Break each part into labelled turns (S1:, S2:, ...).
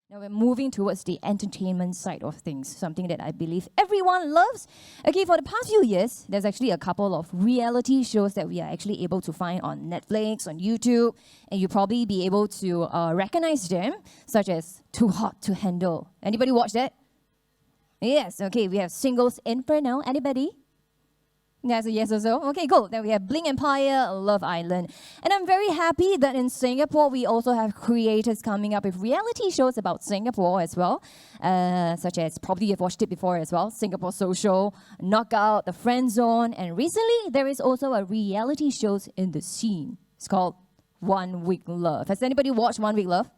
S1: Now we're moving towards the entertainment side of things, something that I believe everyone loves. Okay, for the past few years, there's actually a couple of reality shows that we are actually able to find on Netflix, on YouTube, and you'll probably be able to recognize them, such as Too Hot to Handle. Anybody watch that? Yes, okay, we have Singles Inferno. Anybody? That's a yes or so. Okay, cool. Then we have Bling Empire, Love Island. And I'm very happy that in Singapore, we also have creators coming up with reality shows about Singapore as well, such as, probably you've watched it before as well, Singapore Social, Knockout, The Friend Zone, and recently there is also a reality show in the scene. It's called 1 Week Love. Has anybody watched 1 Week Love?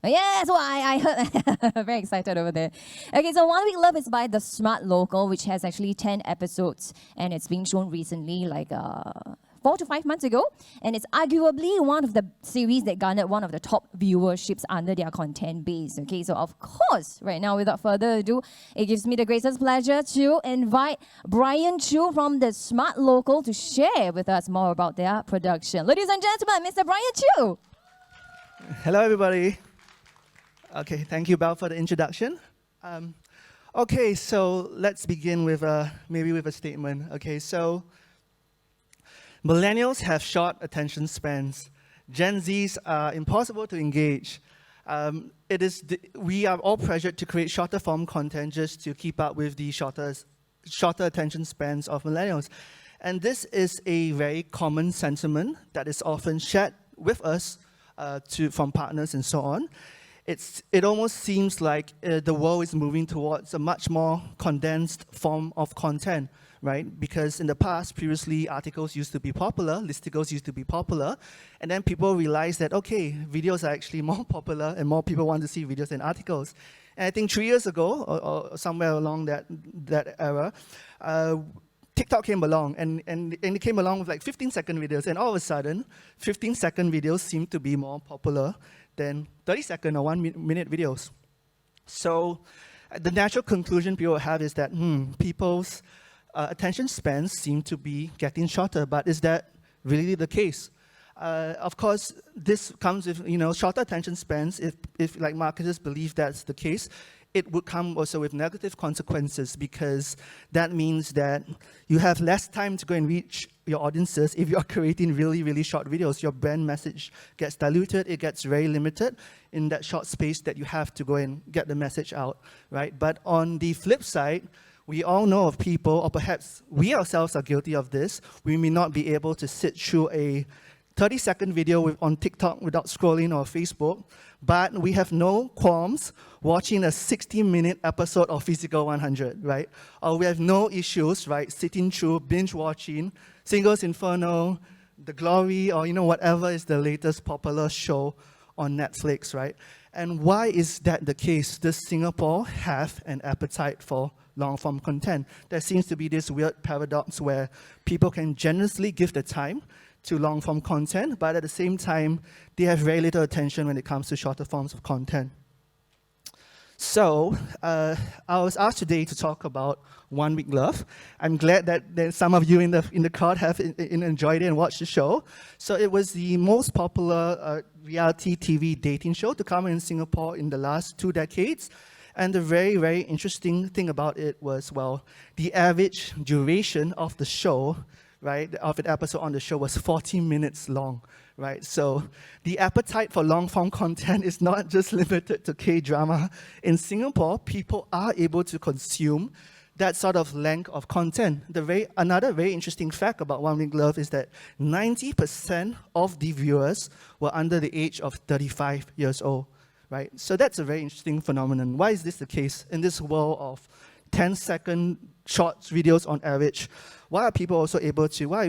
S1: Yeah, so I heard, very excited over there. Okay, so 1 Week Love is by TheSmartLocal, which has actually 10 episodes, and it's being shown recently, like 4 to 5 months ago, and it's arguably one of the series that garnered one of the top viewerships under their content base. Okay, so of course, right now, without further ado, it gives me the greatest pleasure to invite Bryan Choo from TheSmartLocal to share with us more about their production. Ladies and gentlemen, Mr. Bryan Choo.
S2: Hello, everybody. Okay, thank you, Belle, for the introduction. Okay, so let's begin with maybe with a statement. Okay, so millennials have short attention spans. Gen Zs are impossible to engage. We are all pressured to create shorter form content just to keep up with the shorter attention spans of millennials. And this is a very common sentiment that is often shared with us from partners and so on. It almost seems like the world is moving towards a much more condensed form of content, right? Because in the past, previously, articles used to be popular, listicles used to be popular, and then people realized that, okay, videos are actually more popular and more people want to see videos than articles. And I think 3 years ago, or somewhere along that era, TikTok came along, and it came along with like 15-second videos, and all of a sudden, 15-second videos seem to be more popular than 30-second or 1-minute videos. So the natural conclusion people have is that people's attention spans seem to be getting shorter, but is that really the case? Of course, this comes with shorter attention spans. If like marketers believe that's the case, it would come also with negative consequences, because that means that you have less time to go and reach your audiences. If you're creating really, really short videos, your brand message gets diluted, it gets very limited in that short space that you have to go and get the message out, right? But on the flip side, we all know of people, or perhaps we ourselves are guilty of this, we may not be able to sit through a 30-second video on TikTok without scrolling, or Facebook, but we have no qualms watching a 60-minute episode of Physical 100, right? Or we have no issues, right, sitting through, binge-watching Singles Inferno, The Glory, or whatever is the latest popular show on Netflix, right? And why is that the case? Does Singapore have an appetite for long-form content? There seems to be this weird paradox where people can generously give the time to long-form content, but at the same time, they have very little attention when it comes to shorter forms of content. So, I was asked today to talk about 1 Week Love. I'm glad that some of you in the crowd have enjoyed it and watched the show. So it was the most popular reality TV dating show to come in Singapore in the last 2 decades. And the very, very interesting thing about it was, well, the average duration of the show, right, of an episode on the show was 40 minutes long, right? So the appetite for long-form content is not just limited to K-drama. In Singapore, people are able to consume that sort of length of content. Another very interesting fact about 1 Week Love is that 90% of the viewers were under the age of 35 years old, right? So that's a very interesting phenomenon. Why is this the case in this world of 10-second short videos on average? Why are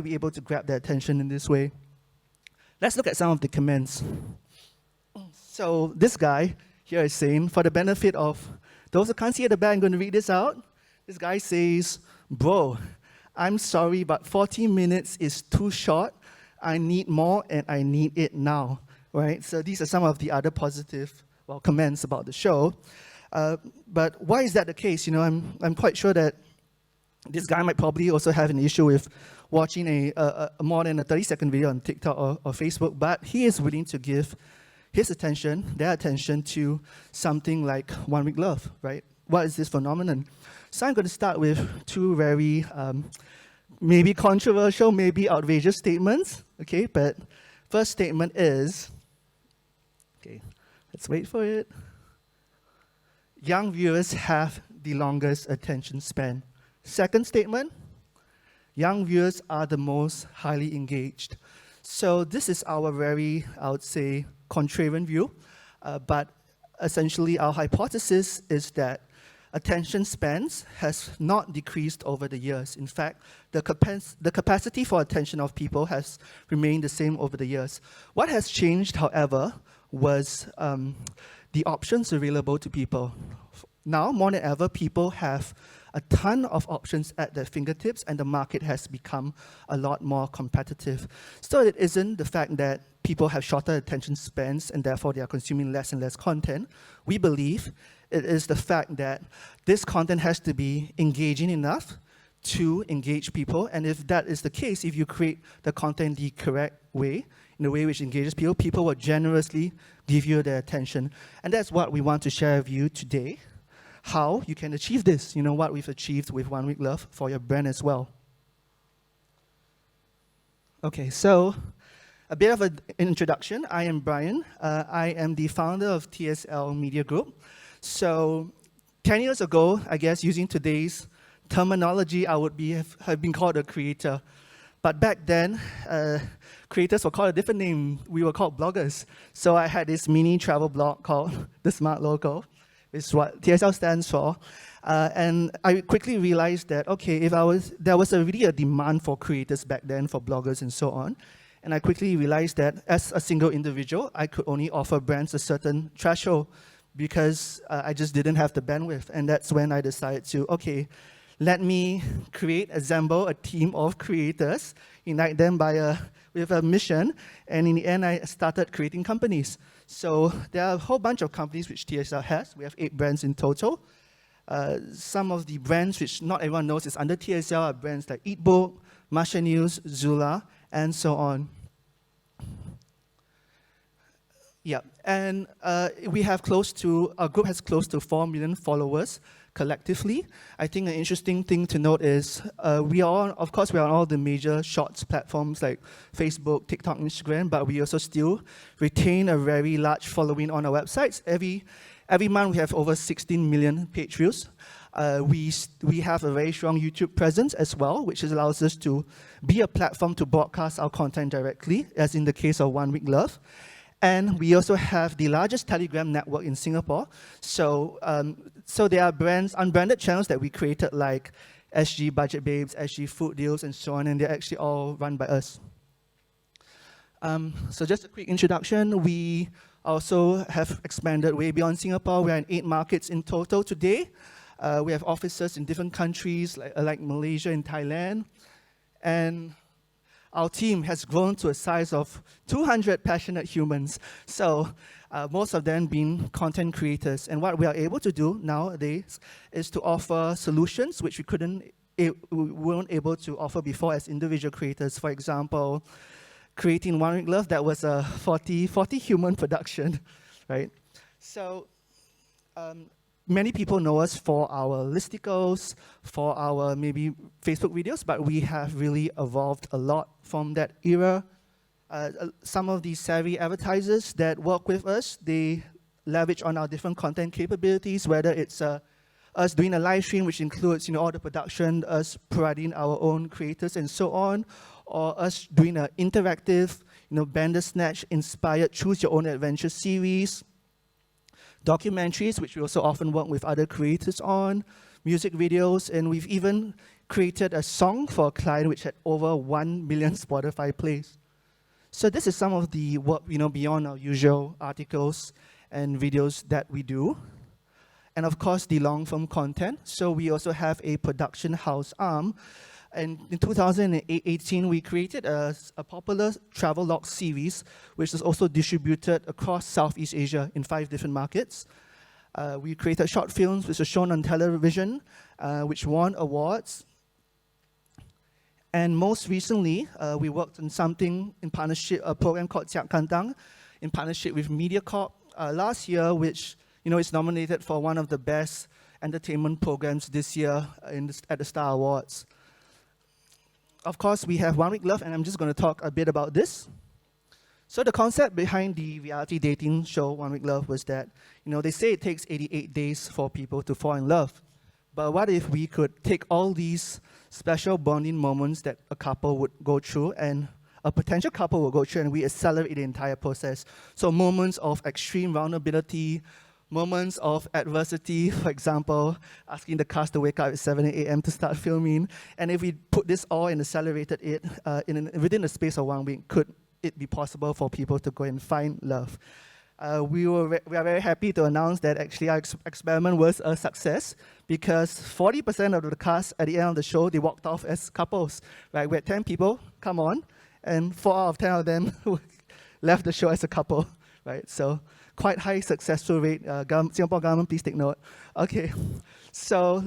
S2: we able to grab their attention in this way? Let's look at some of the comments. So this guy here is saying, for the benefit of those who can't see at the back, I'm going to read this out. This guy says, bro, I'm sorry, but 40 minutes is too short. I need more, and I need it now, right? So these are some of the other positive comments about the show. But why is that the case? I'm quite sure that this guy might probably also have an issue with watching a more than a 30-second video on TikTok or Facebook, but he is willing to give their attention to something like 1 Week Love, right? What is this phenomenon? So I'm going to start with two very maybe controversial, maybe outrageous statements, okay? But first statement is, okay, let's wait for it. Young viewers have the longest attention span. Second statement, young viewers are the most highly engaged. So this is our very, I would say, contrarian view, but essentially our hypothesis is that attention spans has not decreased over the years. In fact, the capacity for attention of people has remained the same over the years. What has changed, however, was the options available to people. Now, more than ever, people have a ton of options at their fingertips, and the market has become a lot more competitive. So it isn't the fact that people have shorter attention spans and therefore they are consuming less and less content. We believe it is the fact that this content has to be engaging enough to engage people, and if that is the case, if you create the content the correct way, in a way which engages people, people will generously give you their attention. And that's what we want to share with you today, how you can achieve this, what we've achieved with 1 Week Love for your brand as well. Okay, so a bit of an introduction. I am Bryan. I am the founder of TSL Media Group. So 10 years ago, I guess using today's terminology, I would have been called a creator. But back then, creators were called a different name. We were called bloggers. So I had this mini travel blog called TheSmartLocal. Is what TSL stands for. And I quickly realized that, okay, there was really a demand for creators back then, for bloggers and so on. And I quickly realized that as a single individual, I could only offer brands a certain threshold because I just didn't have the bandwidth. And that's when I decided to, okay, let me assemble a team of creators, unite them with a mission, and in the end, I started creating companies. So there are a whole bunch of companies which TSL has. We have 8 brands in total. Some of the brands which not everyone knows is under TSL are brands like Eatbook, Masha News, Zula, and so on. Yeah, and our group has close to 4 million followers collectively. I think an interesting thing to note is we are on all the major shorts platforms like Facebook, TikTok, Instagram, but we also still retain a very large following on our websites. Every month we have over 16 million page views. We have a very strong YouTube presence as well, which allows us to be a platform to broadcast our content directly, as in the case of 1 Week Love. And we also have the largest Telegram network in Singapore. So there are unbranded channels that we created like SG Budget Babes, SG Food Deals, and so on, and they're actually all run by us. So just a quick introduction. We also have expanded way beyond Singapore. We're in 8 markets in total today. We have offices in different countries like Malaysia and Thailand. And our team has grown to a size of 200 passionate humans. So most of them being content creators. And what we are able to do nowadays is to offer solutions which we weren't able to offer before as individual creators. For example, creating 1 Week Love, that was a 40 human production, right? So many people know us for our listicles, for our maybe Facebook videos, but we have really evolved a lot from that era. Some of the savvy advertisers that work with us, they leverage on our different content capabilities, whether it's us doing a live stream, which includes all the production, us providing our own creators and so on, or us doing an interactive, Bandersnatch inspired Choose Your Own Adventure series, documentaries, which we also often work with other creators on, music videos, and we've even created a song for a client which had over 1 million Spotify plays. So this is some of the work, beyond our usual articles and videos that we do. And of course, the long-form content. So we also have a production house arm. And in 2018, we created a popular travel log series, which is also distributed across Southeast Asia in 5 different markets. We created short films, which are shown on television, which won awards. And most recently, we worked on something in partnership, a program called Siap Kantang, in partnership with MediaCorp last year, which is nominated for one of the best entertainment programs this year at the Star Awards. Of course, we have 1 Week Love, and I'm just going to talk a bit about this. So the concept behind the reality dating show 1 Week Love was that, they say it takes 88 days for people to fall in love. But what if we could take all these special bonding moments that a couple would go through, and a potential couple will go through, and we accelerate the entire process. So moments of extreme vulnerability, moments of adversity, for example, asking the cast to wake up at 7 a.m. to start filming. And if we put this all and accelerated it within the space of 1 week, could it be possible for people to go and find love? We are very happy to announce that actually our experiment was a success, because 40% of the cast at the end of the show, they walked off as couples. Right? We had 10 people come on, and 4 out of 10 of them left the show as a couple. Right? So quite high successful rate. Singapore government, please take note. Okay, so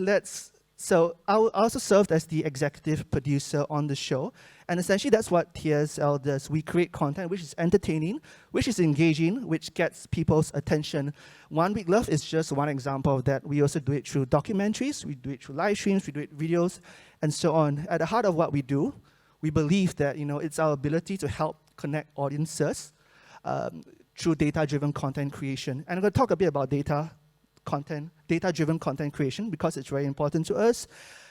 S2: I also served as the executive producer on the show, and essentially that's what TSL does. We create content which is entertaining, which is engaging, which gets people's attention. 1 Week Love is just one example of that. We also do it through documentaries, we do it through live streams, we do it videos, and so on. At the heart of what we do, we believe that it's our ability to help connect audiences through data-driven content creation. And I'm going to talk a bit about data-driven content creation, because it's very important to us.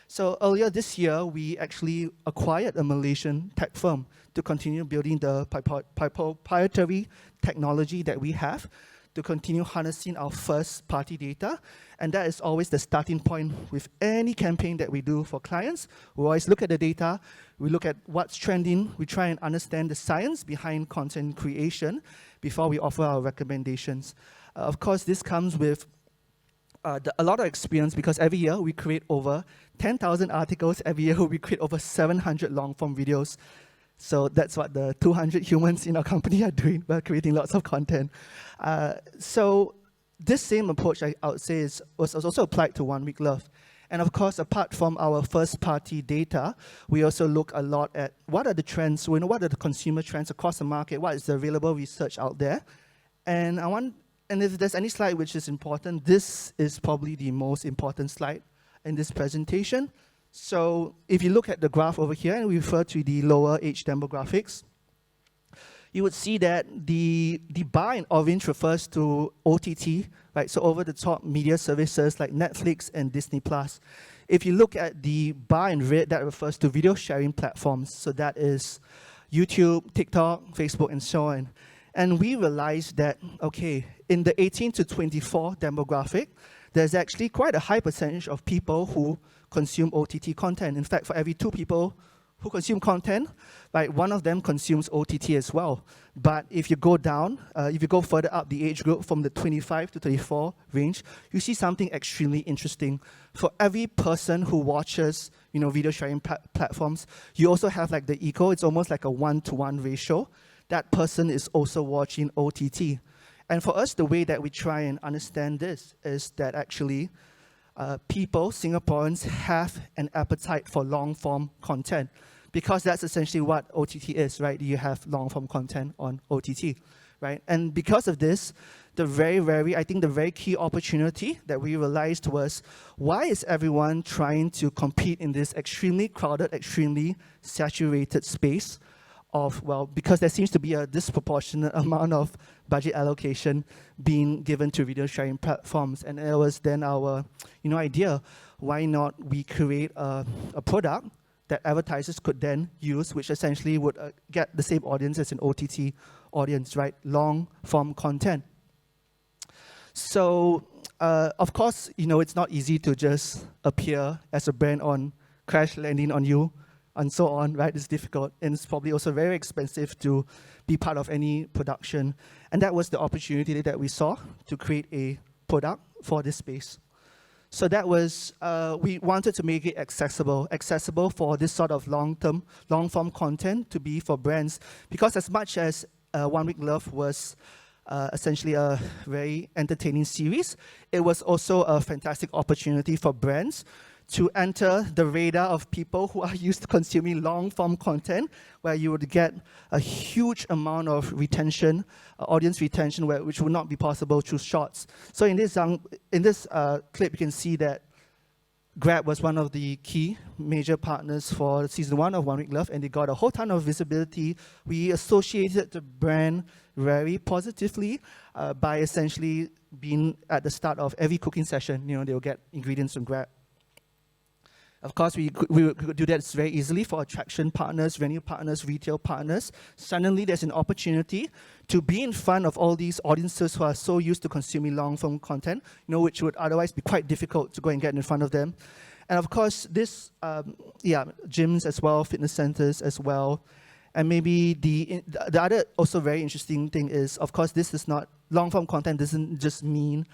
S2: So earlier this year, we actually acquired a Malaysian tech firm to continue building the proprietary technology that we have, to continue harnessing our first-party data. And that is always the starting point with any campaign that we do for clients. We always look at the data, we look at what's trending, we try and understand the science behind content creation before we offer our recommendations. Of course, this comes with a lot of experience, because every year we create over 10,000 articles. Every year we create over 700 long-form videos. So that's what the 200 humans in our company are doing. We're creating lots of content. So this same approach, I would say, was also applied to 1 Week Love. And of course, apart from our first-party data, we also look a lot at what are the trends, what are the consumer trends across the market, what is the available research out there. And if there's any slide which is important, this is probably the most important slide in this presentation. So if you look at the graph over here, and we refer to the lower age demographics, you would see that the bar in orange refers to OTT, right? So over-the-top media services like Netflix and Disney+. If you look at the bar in red, that refers to video sharing platforms. So that is YouTube, TikTok, Facebook, and so on. And we realized that, okay, in the 18 to 24 demographic, there's actually quite a high percentage of people who consume OTT content. In fact, for every 2 people who consume content, right, 1 of them consumes OTT as well. But if you go down, if you go further up the age group from the 25 to 34 range, you see something extremely interesting. For every person who watches, video sharing platforms, you also have like the eco. It's almost like a 1-to-1 ratio. That person is also watching OTT. And for us, the way that we try and understand this is that actually people, Singaporeans, have an appetite for long-form content, because that's essentially what OTT is, right? You have long-form content on OTT, right? And because of this, the very key opportunity that we realized was, why is everyone trying to compete in this extremely crowded, extremely saturated space? Because there seems to be a disproportionate amount of budget allocation being given to video sharing platforms. And it was then our idea, why not we create a product that advertisers could then use, which essentially would get the same audience as an OTT audience, right? Long-form content. So, of course, it's not easy to just appear as a brand on Crash Landing on You, and so on, right? It's difficult, and it's probably also very expensive to be part of any production. And that was the opportunity that we saw to create a product for this space. So that was, we wanted to make it accessible for this sort of long-form content to be for brands. Because as much as 1 Week Love was essentially a very entertaining series, it was also a fantastic opportunity for brands to enter the radar of people who are used to consuming long-form content, where you would get a huge amount of retention, audience retention, which would not be possible through shorts. So in this clip, you can see that Grab was one of the key major partners for season 1 of One Week Love, and they got a whole ton of visibility. We associated the brand very positively by essentially being at the start of every cooking session. You know, they'll get ingredients from Grab. Of course, we could do that very easily for attraction partners, venue partners, retail partners. Suddenly, there's an opportunity to be in front of all these audiences who are so used to consuming long-form content, you know, which would otherwise be quite difficult to go and get in front of them. And of course, this, gyms as well, fitness centers as well. And maybe the other also very interesting thing is, of course, this is not, long-form content doesn't just mean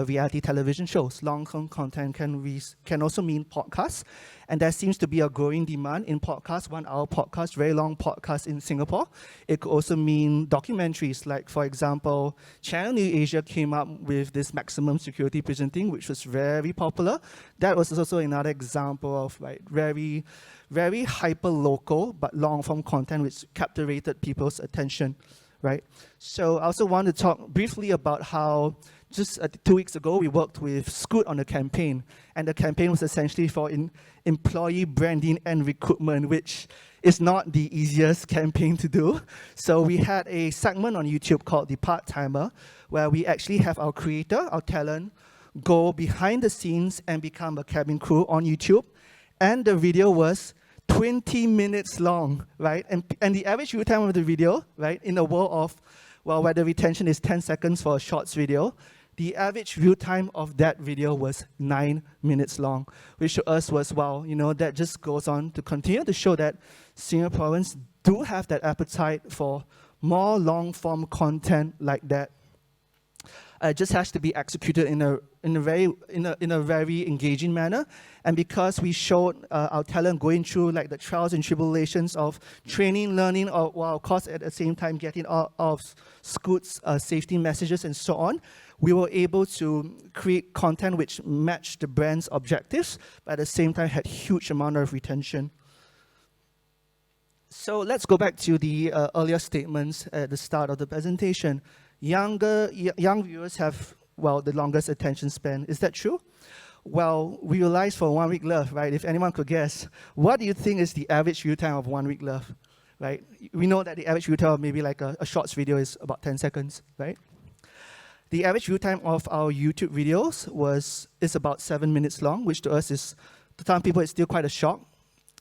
S2: reality television shows. Long-form content can also mean podcasts, and there seems to be a growing demand in podcasts, 1-hour podcasts, very long podcasts in Singapore. It could also mean documentaries, like, for example, Channel New Asia came up with this Maximum Security Prison thing, which was very popular. That was also another example of like very, very hyper-local but long-form content which captivated people's attention, right? So I also want to talk briefly about how just 2 weeks ago, we worked with Scoot on a campaign, and the campaign was essentially for employee branding and recruitment, which is not the easiest campaign to do. So we had a segment on YouTube called The Part-Timer, where we actually have our creator, our talent, go behind the scenes and become a cabin crew on YouTube, and the video was 20 minutes long, right? And the average view time of the video, right, in the world of, well, where the retention is 10 seconds for a shorts video, the average view time of that video was 9 minutes long, which to us was, wow, you know, that just goes on to continue to show that Singaporeans do have that appetite for more long-form content like that. It just has to be executed in a very engaging manner. And because we showed our talent going through like the trials and tribulations of training, learning, while of course at the same time getting out of Scoot's safety messages and so on, we were able to create content which matched the brand's objectives, but at the same time had huge amount of retention. So let's go back to the earlier statements at the start of the presentation. Young viewers have, well, the longest attention span. Is that true? Well, we realized for One Week Love, right, if anyone could guess, what do you think is the average view time of One Week Love, right? We know that the average view time of maybe like a shorts video is about 10 seconds, right? The average view time of our YouTube videos is about 7 minutes long, which to us is, to some people, it's still quite a shock.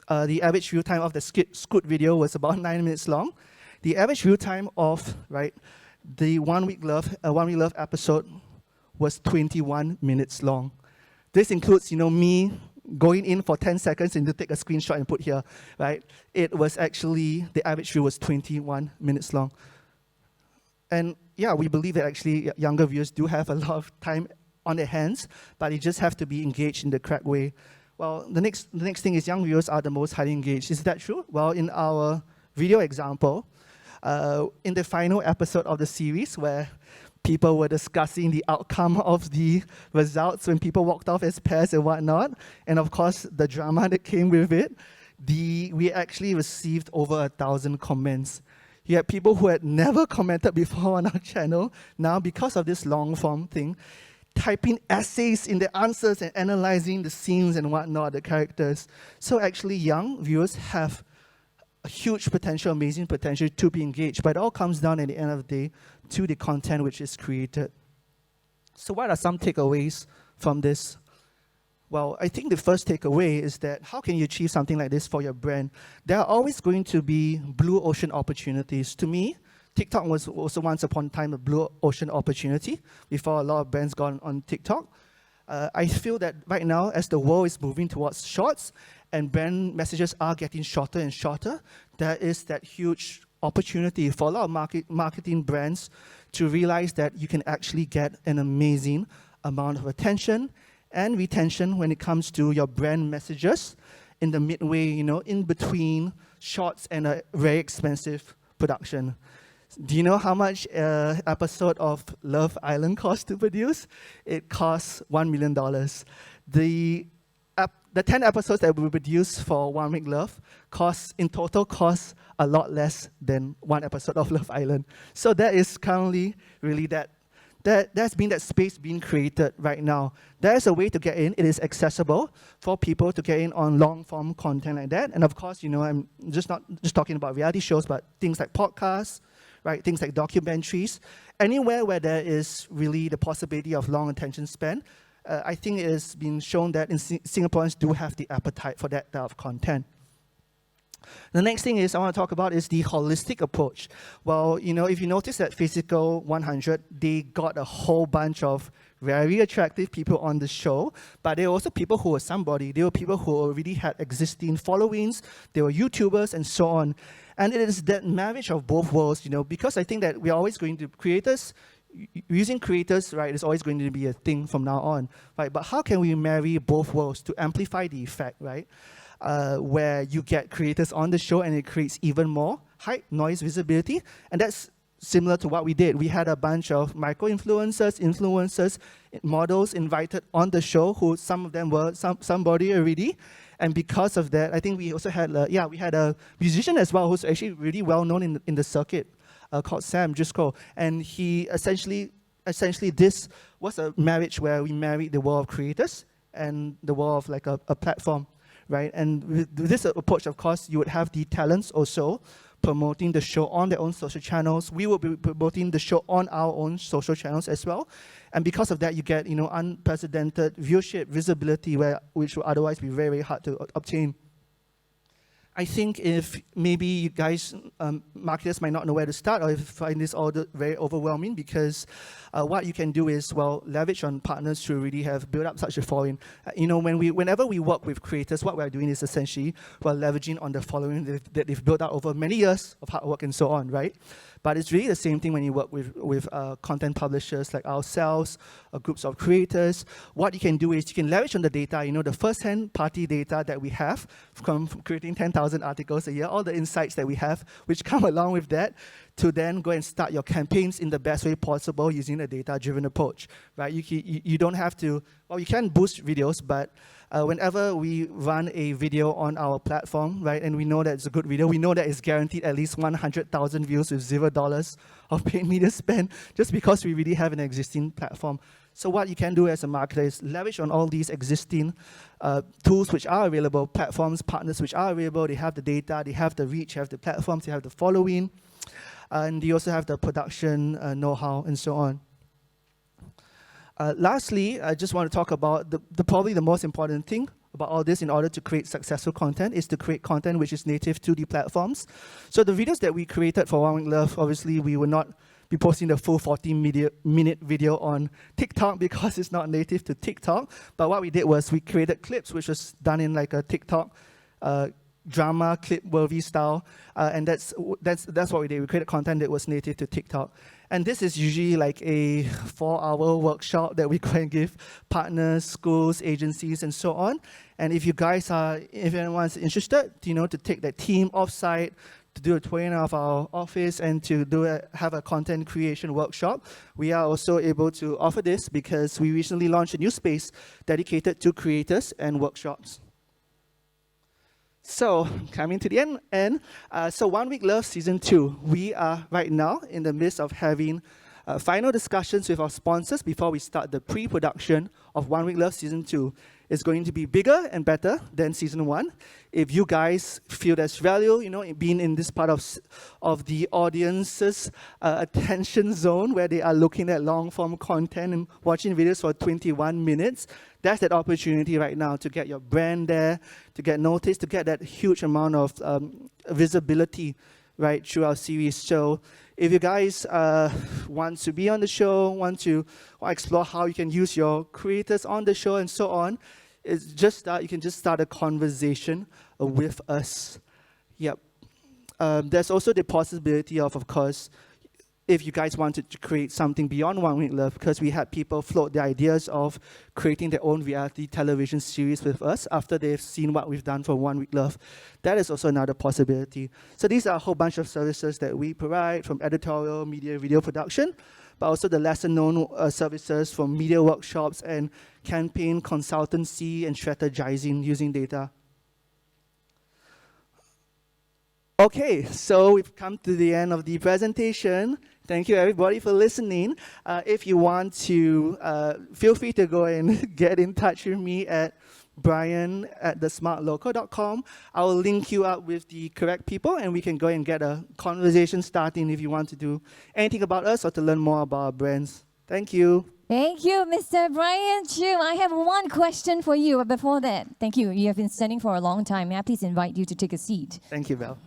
S2: The average view time of the Scoot video was about 9 minutes long. The average view time of, right, the One Week Love episode was 21 minutes long. This includes, you know, me going in for 10 seconds and to take a screenshot and put here, right? It was actually, the average view was 21 minutes long. And yeah, we believe that actually younger viewers do have a lot of time on their hands, but they just have to be engaged in the correct way. Well, the next thing is young viewers are the most highly engaged. Is that true? Well, in our video example, in the final episode of the series where people were discussing the outcome of the results when people walked off as pairs and whatnot, and of course the drama that came with it, we actually received over 1,000 comments. You had people who had never commented before on our channel, now because of this long form thing, typing essays in the answers and analyzing the scenes and whatnot, the characters. So actually young viewers have a huge potential, amazing potential to be engaged, but it all comes down at the end of the day to the content which is created. So what are some takeaways from this? Well, I think the first takeaway is that how can you achieve something like this for your brand? There are always going to be blue ocean opportunities. To me, TikTok was also once upon a time a blue ocean opportunity before a lot of brands got on TikTok. I feel that right now, as the world is moving towards shorts and brand messages are getting shorter and shorter, there is that huge opportunity for a lot of marketing brands to realize that you can actually get an amazing amount of attention and retention when it comes to your brand messages in the midway, you know, in between shorts and a very expensive production. Do you know how much an episode of Love Island cost to produce? It costs $1 million. the 10 episodes that we produce for 1 Week Love in total cost a lot less than one episode of Love Island. So that is currently really there's been that space being created right now. There's a way to get in. It is accessible for people to get in on long-form content like that. And of course, I'm not just talking about reality shows, but things like podcasts, right? Things like documentaries. Anywhere where there is really the possibility of long attention span, I think it has been shown that Singaporeans do have the appetite for that type of content. The next thing I want to talk about is the holistic approach. Well, if you notice at Physical 100, they got a whole bunch of very attractive people on the show, but there were also people who were somebody. There were people who already had existing followings. They were YouTubers and so on. And it is that marriage of both worlds, because I think that we're always going to using creators, right, is always going to be a thing from now on, right? But how can we marry both worlds to amplify the effect, right? Where you get creators on the show and it creates even more hype, noise, visibility. And that's similar to what we did. We had a bunch of influencers, models invited on the show who some of them were somebody already. And because of that, I think we also had, we had a musician as well who's actually really well known in the circuit called Sam Driscoll. And he essentially this was a marriage where we married the world of creators and the world of like a platform. Right, and with this approach, of course, you would have the talents also promoting the show on their own social channels. We will be promoting the show on our own social channels as well. And because of that, you get unprecedented viewership, visibility, which would otherwise be very, very hard to obtain. I think if maybe you guys, marketers might not know where to start, or if you find this all very overwhelming, because what you can do is, leverage on partners to really have built up such a following. Whenever we work with creators, what we're doing is essentially we're leveraging on the following that they've built out over many years of hard work and so on, right? But it's really the same thing when you work with content publishers like ourselves, or groups of creators. What you can do is you can leverage on the data, the first-hand party data that we have from creating 10,000 articles a year, all the insights that we have, which come along with that, to then go and start your campaigns in the best way possible using a data-driven approach, right? You don't have to, you can boost videos, but whenever we run a video on our platform, right, and we know that it's a good video, we know that it's guaranteed at least 100,000 views with $0 of paid media spend, just because we really have an existing platform. So what you can do as a marketer is leverage on all these existing tools which are available, platforms, partners which are available. They have the data, they have the reach, they have the platforms, they have the following, and they also have the production know-how and so on. Lastly, I just want to talk about probably the most important thing about all this in order to create successful content is to create content which is native to the platforms. So the videos that we created for 1 Week Love, obviously we will not be posting the full 40-minute video on TikTok because it's not native to TikTok. But what we did was we created clips which was done in like a TikTok drama clip-worthy style, and that's what we did. We created content that was native to TikTok. And this is usually like a 4-hour workshop that we go and give partners, schools, agencies, and so on. And if anyone's interested, to take that team offsite, to do a tour of our office and to have a content creation workshop, we are also able to offer this because we recently launched a new space dedicated to creators and workshops. So, coming to the end, so 1 Week Love Season 2, we are right now in the midst of having final discussions with our sponsors before we start the pre-production of 1 Week Love Season 2. It's going to be bigger and better than Season 1. If you guys feel there's value, being in this part of the audience's attention zone where they are looking at long-form content and watching videos for 21 minutes, that's that opportunity right now to get your brand there, to get noticed, to get that huge amount of visibility, right, through our series. So if you guys want to be on the show, want to explore how you can use your creators on the show and so on, you can just start a conversation with us. Yep. There's also the possibility of course, if you guys wanted to create something beyond 1 Week Love, because we had people float the ideas of creating their own reality television series with us after they've seen what we've done for 1 Week Love. That is also another possibility. So these are a whole bunch of services that we provide, from editorial, media, video production. but also the lesser-known services from media workshops and campaign consultancy and strategizing using data. Okay, so we've come to the end of the presentation. Thank you, everybody, for listening. If you want to, feel free to go and get in touch with me at Bryan at TheSmartLocal.com. I will link you up with the correct people, and we can go and get a conversation starting if you want to do anything about us or to learn more about our brands. Thank you.
S1: Thank you, Mr. Bryan Choo. I have one question for you. But before that, thank you. You have been standing for a long time. May I please invite you to take a seat?
S2: Thank you, Val.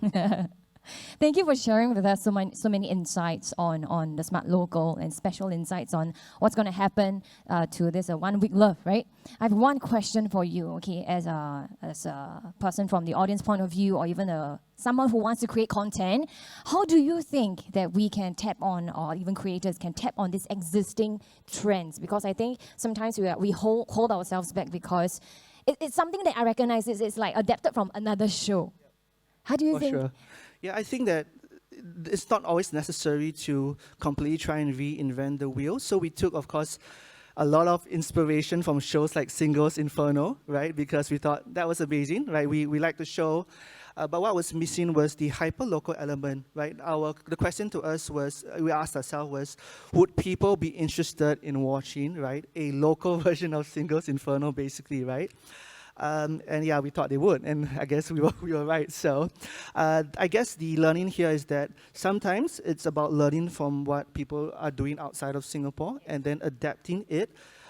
S1: Thank you for sharing with us so many insights on the Smart Local and special insights on what's going to happen to this 1 week love, right? I have one question for you, okay, as a person from the audience point of view, or even someone who wants to create content. How do you think that we can tap on, or even creators can tap on these existing trends? Because I think sometimes we hold ourselves back because it's something that I recognize is like adapted from another show. How do you think?
S2: Sure. Yeah, I think that it's not always necessary to completely try and reinvent the wheel. So we took, of course, a lot of inspiration from shows like Singles Inferno, right? Because we thought that was amazing, right? We liked the show, but what was missing was the hyper-local element, right? The question to us was, we asked ourselves was, would people be interested in watching, right, a local version of Singles Inferno, basically, right? And yeah, we thought they would, and I guess we were right. So I guess the learning here is that sometimes it's about learning from what people are doing outside of Singapore and then adapting it,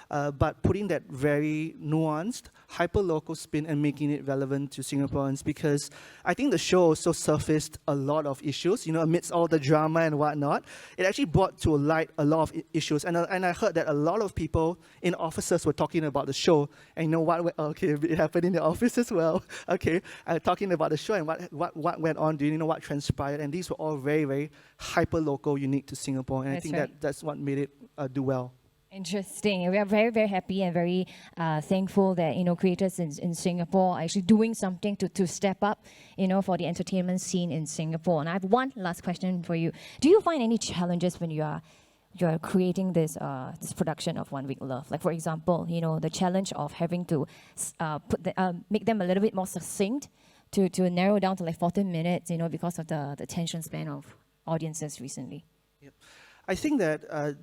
S2: but putting that very nuanced, hyper-local spin and making it relevant to Singaporeans, because I think the show also surfaced a lot of issues, amidst all the drama and whatnot. It actually brought to light a lot of issues, and I heard that a lot of people in offices were talking about the show, and okay, it happened in the office as well, okay, talking about the show and what went on, what transpired, and these were all very, very hyper-local, unique to Singapore, and I think that's what made it do well.
S1: Interesting. We are very, very happy and very thankful that creators in Singapore are actually doing something to step up, for the entertainment scene in Singapore. And I have one last question for you. Do you find any challenges when you're creating this production of 1 Week Love? Like, for example, the challenge of having to make them a little bit more succinct, to narrow down to like 14 minutes, because of the attention span of audiences recently.
S2: Yep. I think that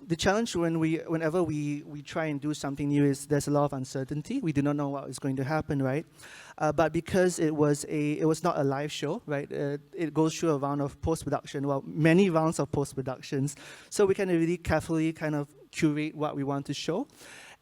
S2: the challenge whenever we try and do something new is there's a lot of uncertainty. We do not know what is going to happen, right? But because it was not a live show, right? It goes through a round of post-production, many rounds of post-productions. So we can really carefully kind of curate what we want to show.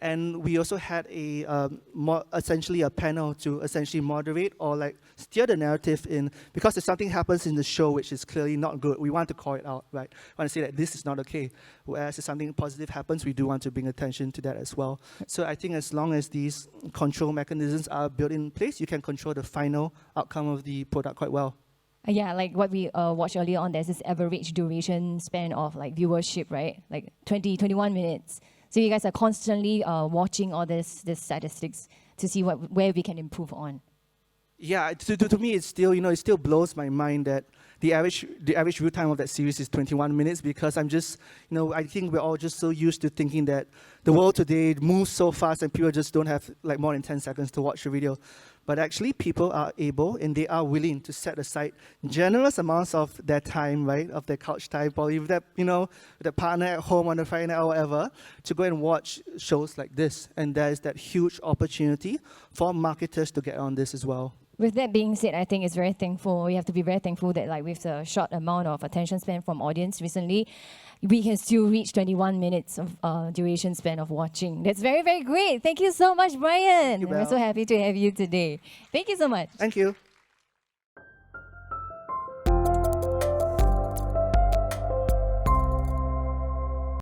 S2: And we also had essentially a panel to essentially moderate or like steer the narrative in, because if something happens in the show which is clearly not good, we want to call it out, right? We want to say that this is not okay. Whereas if something positive happens, we do want to bring attention to that as well. So I think as long as these control mechanisms are built in place, you can control the final outcome of the product quite well.
S1: Yeah, like what we watched earlier on, there's this average duration span of like viewership, right? Like 21 minutes. So you guys are constantly watching all these statistics to see where we can improve on. Yeah,
S2: to me, it's still, it still blows my mind that the average view time of that series is 21 minutes, because I'm just, I think we're all just so used to thinking that the world today moves so fast and people just don't have like more than 10 seconds to watch a video. But actually, people are able and they are willing to set aside generous amounts of their time, right, of their couch time, probably with their, with their partner at home on a Friday night or whatever, to go and watch shows like this. And there is that huge opportunity for marketers to get on this as well.
S1: With that being said, I think it's very thankful. We have to be very thankful that, like, with the short amount of attention span from audience recently, we can still reach 21 minutes of duration span of watching. That's very, very great. Thank you so much, Bryan. We're so happy to have you today. Thank you so much.
S2: Thank you.